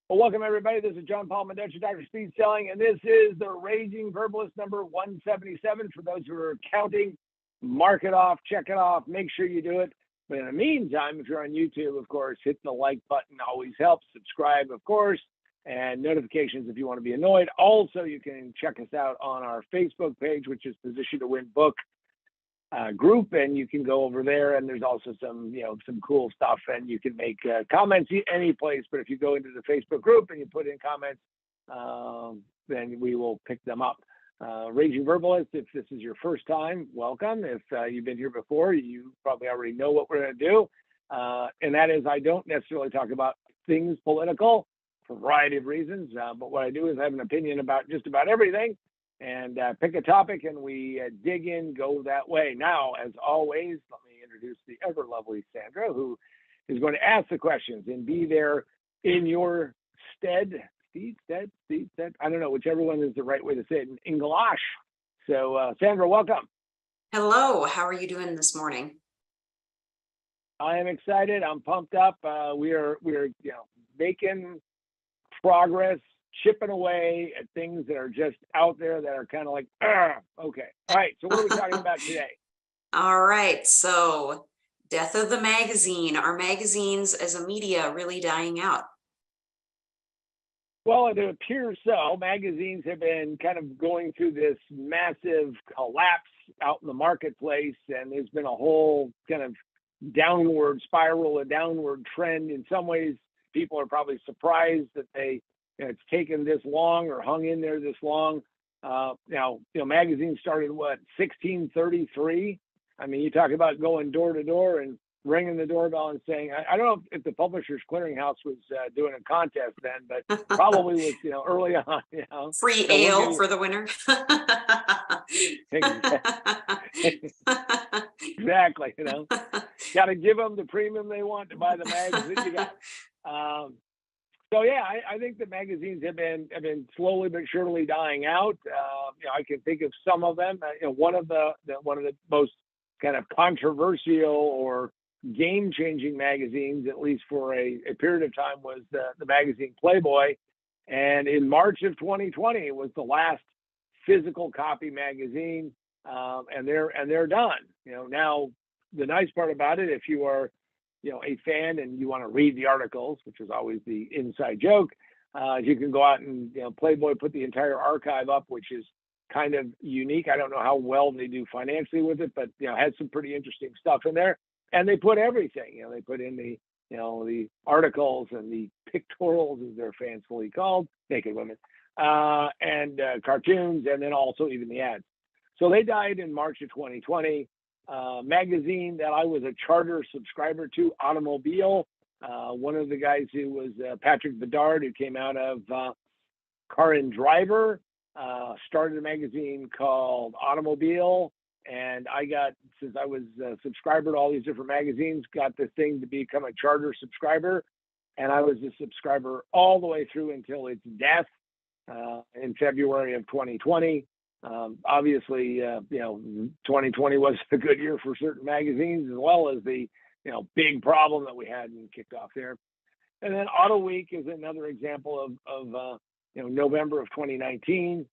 Well, welcome everybody. This is John Paul Mendoza, Dr. Speed Selling, and this is the Raging Verbalist number 177. For those who are counting, mark it off, check it off, make sure you do it. But in the meantime, if you're on YouTube, of course, hit the like button, always helps. Subscribe, of course, and notifications if you want to be annoyed. Also, you can check us out on our Facebook page, which is Position to Win Book group, and you can go over there, and there's also some cool stuff, and you can make comments any place. But if you go into the Facebook group and you put in comments, then we will pick them up. Raging Verbalist, if this is your first time, welcome. If you've been here before, you probably already know what we're going to do, and that is I don't necessarily talk about things political for a variety of reasons, but what I do is I have an opinion about just about everything, and pick a topic, and we dig in, go that way. Now, as always, let me introduce the ever lovely Sandra, who is going to ask the questions and be there in your stead. Stead. I don't know, whichever one is the right way to say it in English. So, Sandra, welcome. Hello, how are you doing this morning? I am excited. I'm pumped up. We're making progress, chipping away at things that are just out there that are kind of like, okay. All right. So what are we talking about today? All right, so death of the magazine. Are magazines as a media really dying out? Well, it appears so. Magazines have been kind of going through this massive collapse out in the marketplace, and there's been a whole kind of downward spiral, a downward trend. In some ways, people are probably surprised that it's taken this long or hung in there this long. Magazines started 1633. I mean, you talk about going door to door and ringing the doorbell and saying, I don't know if the Publishers Clearinghouse was doing a contest then, but probably was, early on, Free ale for the winner. Exactly, got to give them the premium they want to buy the magazine you got. So yeah, I think the magazines have been slowly but surely dying out. I can think of some of them. One of the most kind of controversial or game-changing magazines, at least for a period of time, was the magazine Playboy. And in March of 2020, it was the last physical copy magazine, and they're done. Now the nice part about it, if you are a fan and you want to read the articles, which is always the inside joke, you can go out and Playboy put the entire archive up, which is kind of unique. I don't know how well they do financially with it, but has some pretty interesting stuff in there. And they put everything. They put in the articles and the pictorials, as they're fancifully called, naked women, and cartoons, and then also even the ads. So they died in March of 2020. Magazine that I was a charter subscriber to, Automobile. One of the guys who was Patrick Bedard, who came out of Car and Driver, started a magazine called Automobile. And I got, since I was a subscriber to all these different magazines, got this thing to become a charter subscriber. And I was a subscriber all the way through until its death in February of 2020. Obviously, 2020 was a good year for certain magazines, as well as the, big problem that we had and kicked off there. And then Auto Week is another example of November of 2019.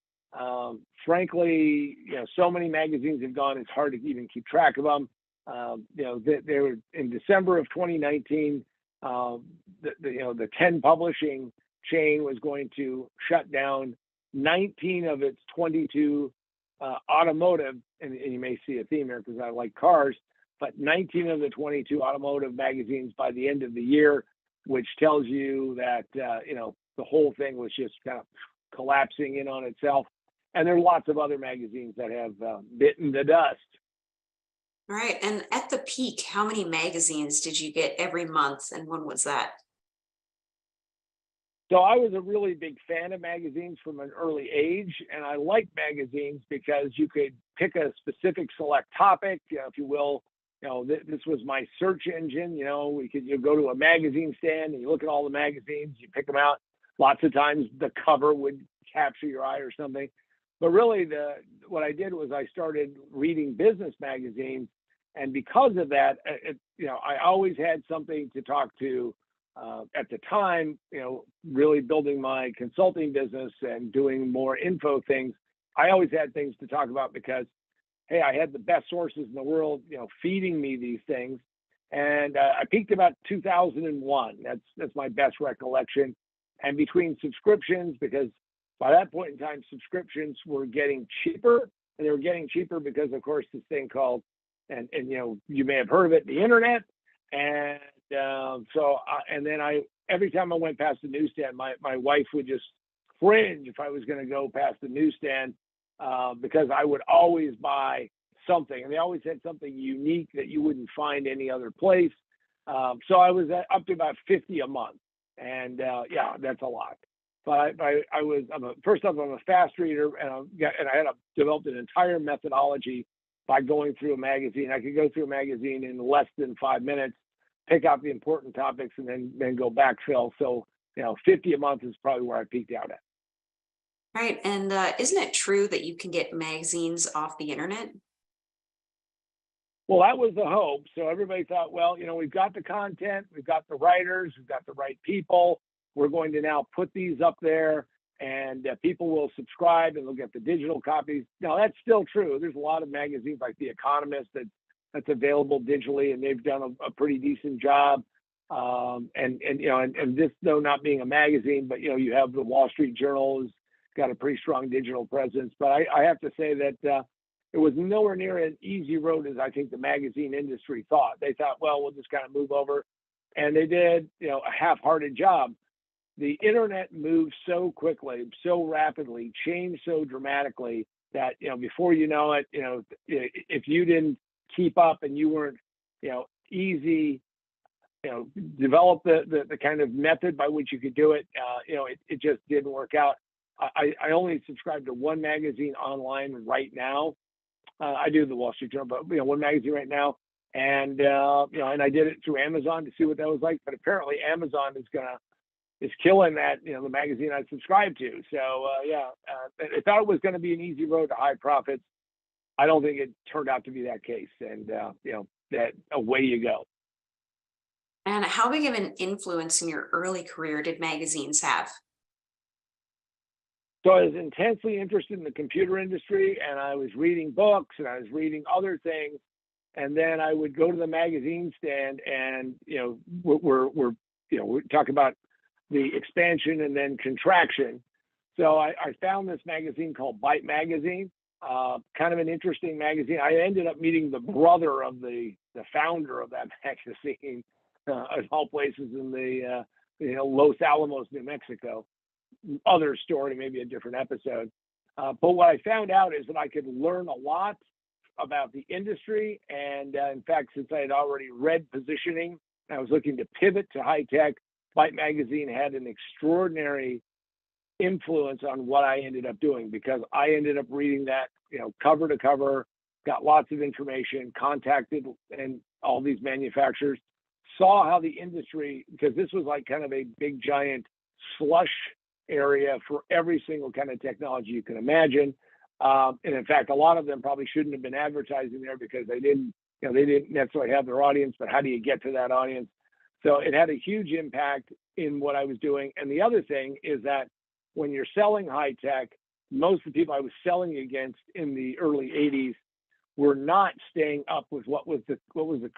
Frankly, so many magazines have gone, it's hard to even keep track of them. They were in December of 2019, the 10 publishing chain was going to shut down 19 of its 22 automotive, and you may see a theme here because I like cars, but 19 of the 22 automotive magazines by the end of the year, which tells you that, the whole thing was just kind of collapsing in on itself. And there are lots of other magazines that have bitten the dust. All right. And at the peak, how many magazines did you get every month, and when was that? So I was a really big fan of magazines from an early age, and I liked magazines because you could pick a specific select topic, if you will. This was my search engine. You go to a magazine stand and you look at all the magazines, you pick them out. Lots of times the cover would capture your eye or something. But really, what I did was I started reading business magazines, and because of that, I always had something to talk to At the time, really building my consulting business and doing more info things, I always had things to talk about because, hey, I had the best sources in the world, feeding me these things. And I peaked about 2001. That's my best recollection. And between subscriptions, because by that point in time, subscriptions were getting cheaper, and they were getting cheaper because, of course, this thing called, and you may have heard of it, the internet. And and then every time I went past the newsstand, my wife would just cringe if I was going to go past the newsstand, because I would always buy something, and they always had something unique that you wouldn't find any other place. So I was up to about 50 a month, and yeah, that's a lot. But first off, I'm a fast reader, and I had developed an entire methodology by going through a magazine. I could go through a magazine in less than 5 minutes, pick out the important topics, and then go backfill. So 50 a month is probably where I peaked out at. Right. And isn't it true that you can get magazines off the internet? Well, that was the hope. So everybody thought, well, we've got the content, we've got the writers, we've got the right people. We're going to now put these up there, and people will subscribe and they'll get the digital copies. Now, that's still true. There's a lot of magazines like The Economist that's available digitally, and they've done a pretty decent job. And this, though not being a magazine, but you have the Wall Street Journal has got a pretty strong digital presence. But I have to say that it was nowhere near an easy road as I think the magazine industry thought. They thought, well, we'll just kind of move over, and they did a half-hearted job. The internet moved so quickly, so rapidly, changed so dramatically that before you know it, if you didn't keep up and you weren't easy, develop the kind of method by which you could do it, it just didn't work out. I only subscribe to one magazine online right now. I do the Wall Street Journal, but one magazine right now, and and I did it through Amazon to see what that was like. But apparently, Amazon is killing that, the magazine I subscribe to. So I thought it was going to be an easy road to high profits. I don't think it turned out to be that case, and that away you go. And how big of an influence in your early career did magazines have? So I was intensely interested in the computer industry, and I was reading books and I was reading other things. And then I would go to the magazine stand, and we're talking about the expansion and then contraction. So I found this magazine called Byte Magazine, kind of an interesting magazine. I ended up meeting the brother of the founder of that magazine, of all places in the Los Alamos, New Mexico. Other story, maybe a different episode. But what I found out is that I could learn a lot about the industry. And in fact, since I had already read positioning, I was looking to pivot to high tech. Byte Magazine had an extraordinary influence on what I ended up doing, because I ended up reading that, cover to cover, got lots of information, contacted and all these manufacturers, saw how the industry, because this was like kind of a big giant slush area for every single kind of technology you can imagine. And in fact, a lot of them probably shouldn't have been advertising there because they didn't necessarily have their audience, but how do you get to that audience? So it had a huge impact in what I was doing. And the other thing is that when you're selling high tech, most of the people I was selling against in the early 80s were not staying up with what was the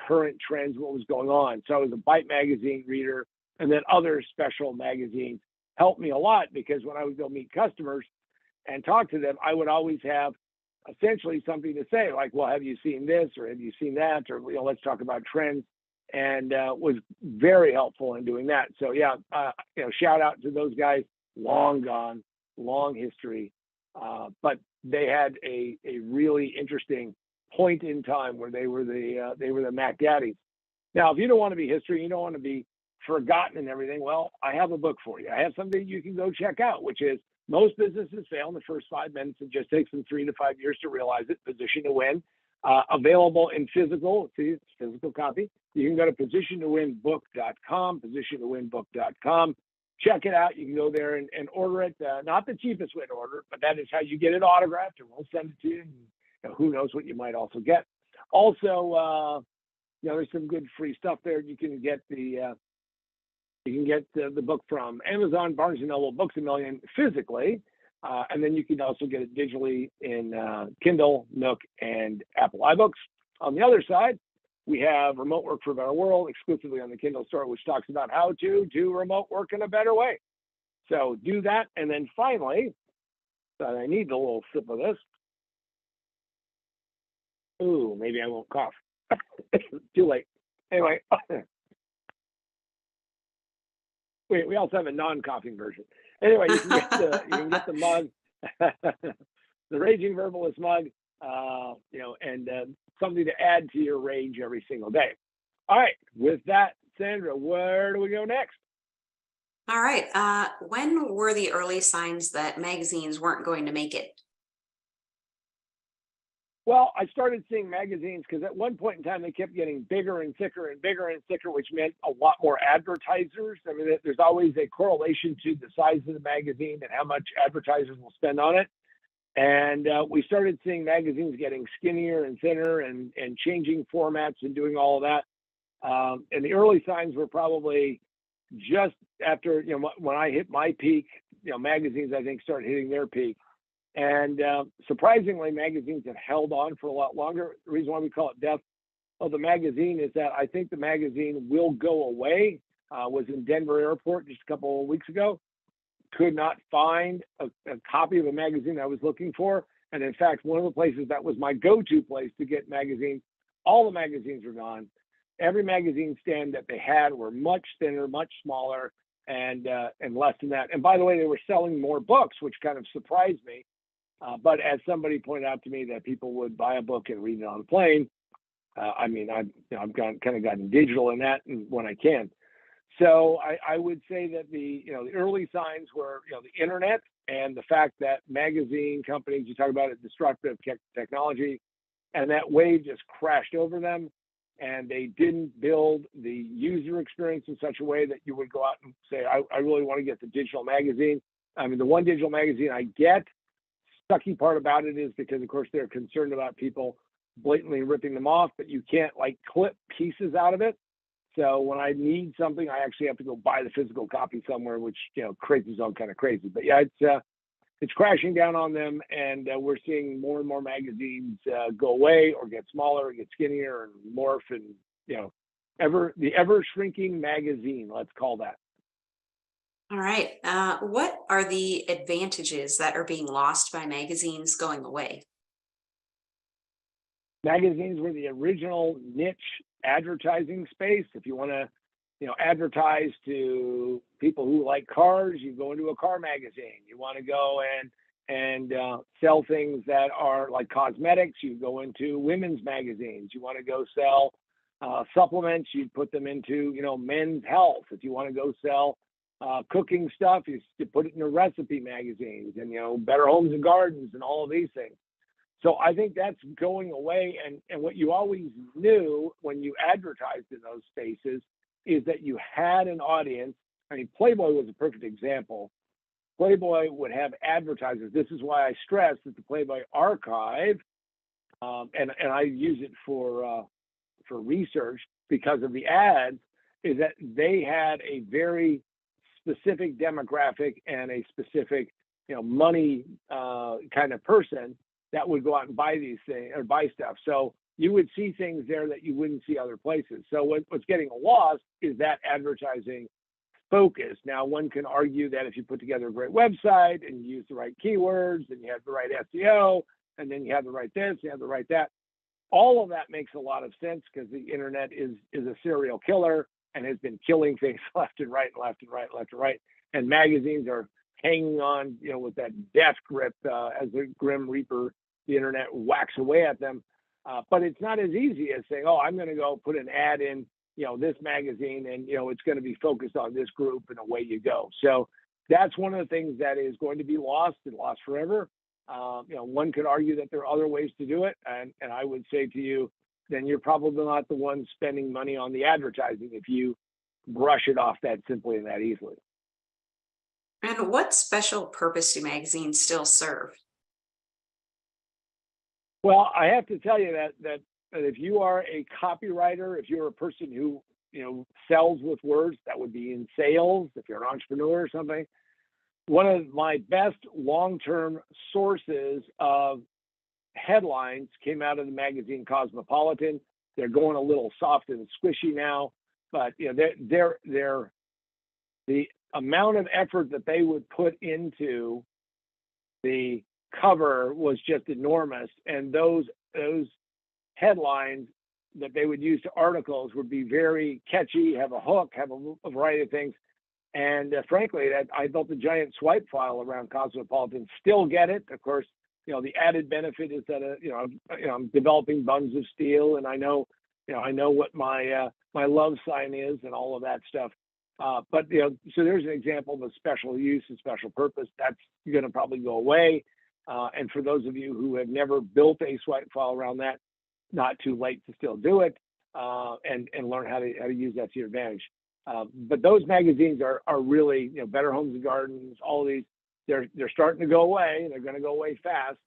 current trends, what was going on. So I was a Byte Magazine reader, and then other special magazines helped me a lot, because when I would go meet customers and talk to them, I would always have essentially something to say, like, well, have you seen this, or have you seen that, or let's talk about trends, and was very helpful in doing that. So shout out to those guys. Long gone, long history, but they had a really interesting point in time where they were the Mac Daddies. Now, if you don't want to be history, you don't want to be forgotten and everything, well, I have a book for you. I have something you can go check out, which is Most Businesses Fail in the First 5 Minutes. It just takes them 3 to 5 years to realize it. Position to Win. Available in physical. See, it's physical copy. You can go to positiontowinbook.com, positiontowinbook.com. Check it out. You can go there and order it. Not the cheapest way to order it, but that is how you get it autographed, and we'll send it to you. And who knows what you might also get. Also, there's some good free stuff there. You can get the You can get the book from Amazon, Barnes & Noble, Books A Million physically, and then you can also get it digitally in Kindle, Nook, and Apple iBooks. On the other side, we have Remote Work for a Better World exclusively on the Kindle store, which talks about how to do remote work in a better way. So do that. And then finally, I need a little sip of this. Ooh, maybe I won't cough. Too late. Anyway, we also have a non-coughing version. Anyway, you can get the mug, the Raging Verbalist mug, and something to add to your rage every single day. All right, with that, Sandra, where do we go next? All right. When were the early signs that magazines weren't going to make it? Well, I started seeing magazines because at one point in time, they kept getting bigger and thicker and bigger and thicker, which meant a lot more advertisers. I mean, there's always a correlation to the size of the magazine and how much advertisers will spend on it. And we started seeing magazines getting skinnier and thinner and changing formats and doing all of that. And the early signs were probably just after, when I hit my peak, magazines, I think, started hitting their peak. And surprisingly, magazines have held on for a lot longer. The reason why we call it death of the magazine is that I think the magazine will go away. Was in Denver airport just a couple of weeks ago. Could not find a copy of a magazine I was looking for. And in fact, one of the places that was my go-to place to get magazines, all the magazines were gone. Every magazine stand that they had were much thinner, much smaller, and less than that. And by the way, they were selling more books, which kind of surprised me. But as somebody pointed out to me that people would buy a book and read it on a plane, I've gotten digital in that when I can. So I would say that the early signs were the internet and the fact that magazine companies, you talk about it, disruptive technology, and that wave just crashed over them, and they didn't build the user experience in such a way that you would go out and say, I really want to get the digital magazine. I mean, the one digital magazine I get. Sucky part about it is because, of course, they're concerned about people blatantly ripping them off, but you can't clip pieces out of it. So when I need something, I actually have to go buy the physical copy somewhere, which creates its own kind of crazy. But yeah, it's crashing down on them, and we're seeing more and more magazines go away or get smaller, or get skinnier, and morph, and the ever shrinking magazine. Let's call that. All right. What are the advantages that are being lost by magazines going away? Magazines were the original niche advertising space. If you want to, advertise to people who like cars, you go into a car magazine. You want to go and sell things that are like cosmetics, you go into women's magazines. You want to go sell supplements, you put them into, men's health. If you want to go sell cooking stuff, you put it in the recipe magazines and, Better Homes and Gardens and all of these things. So I think that's going away. And what you always knew when you advertised in those spaces is that you had an audience. I mean, Playboy was a perfect example. Playboy would have advertisers. This is why I stress that the Playboy archive, and I use it for research because of the ads, is that they had a very specific demographic and a specific, money kind of person that would go out and buy these things or buy stuff. So you would see things there that you wouldn't see other places. So what's getting lost is that advertising focus. Now, one can argue that if you put together a great website and you use the right keywords and you have the right SEO, and then you have the right this, you have the right that, all of that makes a lot of sense because the internet is a serial killer and has been killing things left and right, left and right, left and right. And magazines are hanging on, with that death grip as the Grim Reaper, the internet whacks away at them. But it's not as easy as saying, oh, I'm going to go put an ad in, this magazine and, it's going to be focused on this group and away you go. So that's one of the things that is going to be lost and lost forever. One could argue that there are other ways to do it. And I would say to you, then you're probably not the one spending money on the advertising if you brush it off that simply and that easily. And what special purpose do magazines still serve? Well, I have to tell you that if you are a copywriter, if you're a person who sells with words. That would be in sales if you're an entrepreneur or something. One of my best long-term sources of headlines came out of the magazine Cosmopolitan. They're going a little soft and squishy now, but they're the amount of effort that they would put into the cover was just enormous, and those headlines that they would use to articles would be very catchy, have a hook, have a variety of things. And frankly, I built a giant swipe file around Cosmopolitan. Still get it, of course. The added benefit is that I'm developing buns of steel, and I know what my love sign is and all of that stuff. But so there's an example of a special use and special purpose that's going to probably go away. And for those of you who have never built a swipe file around that, not too late to still do it, and learn how to use that to your advantage. But those magazines are really, Better Homes and Gardens, all of these, they're starting to go away, and they're going to go away fast.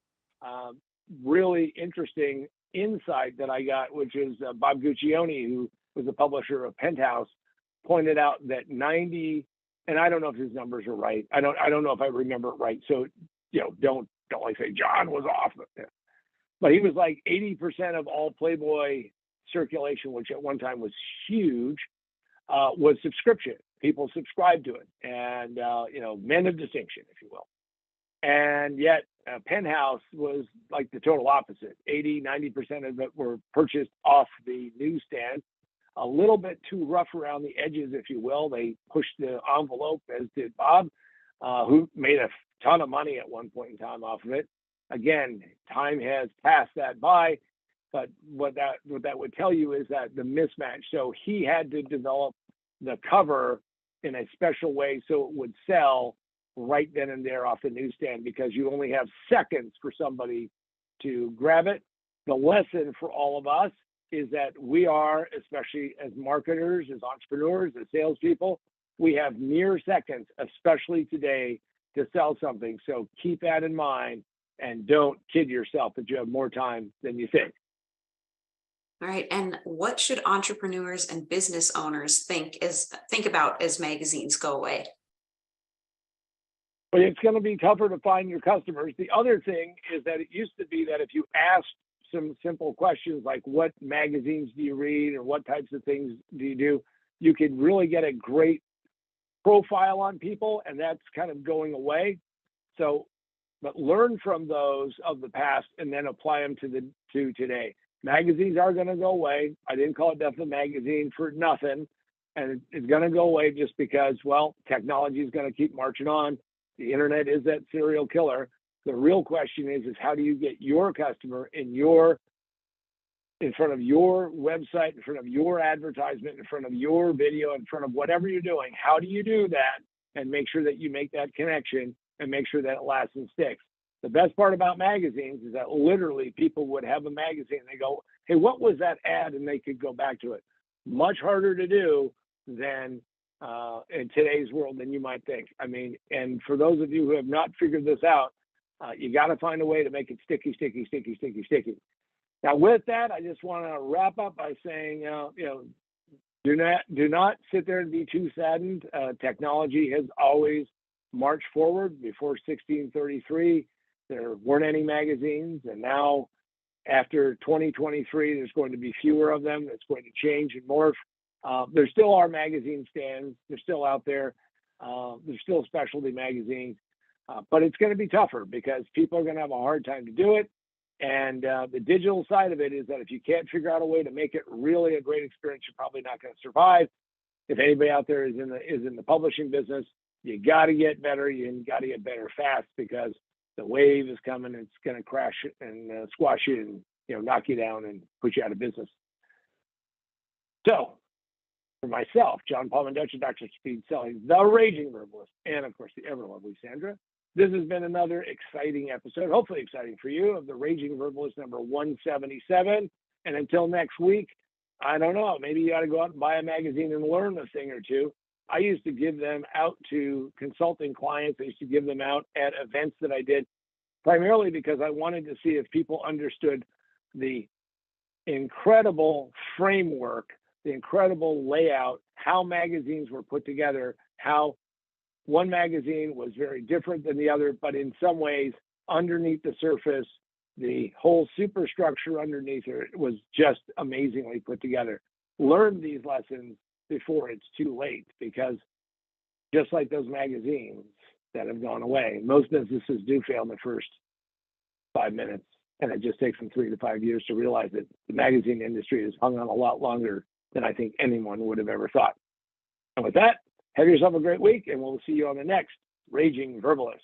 Really interesting insight that I got, which is Bob Guccione, who was the publisher of Penthouse, pointed out that 90, and I don't know if his numbers are right. I don't know if I remember it right. So, don't like say John was off. But he was like 80% of all Playboy circulation, which at one time was huge, was subscription. People subscribed to it, and men of distinction, if you will. And yet Penthouse was like the total opposite. 80-90% of it were purchased off the newsstand. A little bit too rough around the edges, if you will. They pushed the envelope, as did Bob, who made a ton of money at one point in time off of it. Again, time has passed that by, but what that would tell you is that the mismatch. So he had to develop the cover in a special way so it would sell right then and there off the newsstand, because you only have seconds for somebody to grab it. The lesson for all of us is that we are, especially as marketers, as entrepreneurs, as salespeople, we have mere seconds, especially today, to sell something. So keep that in mind, and don't kid yourself that you have more time than you think. All right. And what should entrepreneurs and business owners think about as magazines go away? But it's going to be tougher to find your customers. The other thing is that it used to be that if you asked some simple questions like what magazines do you read or what types of things do you do, you could really get a great profile on people, and that's kind of going away. So, but learn from those of the past and then apply them to today. Magazines are going to go away. I didn't call it Death of the Magazine for nothing, and it's going to go away just because, well, technology is going to keep marching on. The internet is that serial killer. The real question is how do you get your customer in front of your website, in front of your advertisement, in front of your video, in front of whatever you're doing? How do you do that and make sure that you make that connection and make sure that it lasts and sticks? The best part about magazines is that literally people would have a magazine and they go, hey, what was that ad? And they could go back to it. Much harder to do than in today's world than you might think. I mean, and for those of you who have not figured this out, you got to find a way to make it sticky, sticky, sticky, sticky, sticky. Now, with that, I just want to wrap up by saying, do not sit there and be too saddened. Technology has always marched forward. Before 1633, there weren't any magazines, and now after 2023, there's going to be fewer of them. It's going to change and morph. There still are magazine stands. They're still out there. There's still specialty magazines, but it's going to be tougher because people are going to have a hard time to do it. And the digital side of it is that if you can't figure out a way to make it really a great experience, you're probably not going to survive. If anybody out there is in the publishing business, you got to get better. You got to get better fast, because the wave is coming. It's going to crash and squash you and knock you down and put you out of business. So, for myself, John Palmendich, Dr. Speed Selling, the Raging Verbalist, and of course the ever lovely Sandra, this has been another exciting episode, hopefully exciting for you, of the Raging Verbalist number 177. And until next week, I don't know, maybe you ought to go out and buy a magazine and learn a thing or two. I used to give them out to consulting clients. I used to give them out at events that I did, primarily because I wanted to see if people understood the incredible framework the incredible layout, how magazines were put together, how one magazine was very different than the other, but in some ways, underneath the surface, the whole superstructure underneath it was just amazingly put together. Learn these lessons before it's too late, because just like those magazines that have gone away, most businesses do fail in the first 5 minutes, and it just takes them 3 to 5 years to realize that the magazine industry has hung on a lot longer than I think anyone would have ever thought. And with that, have yourself a great week, and we'll see you on the next Raging Verbalist.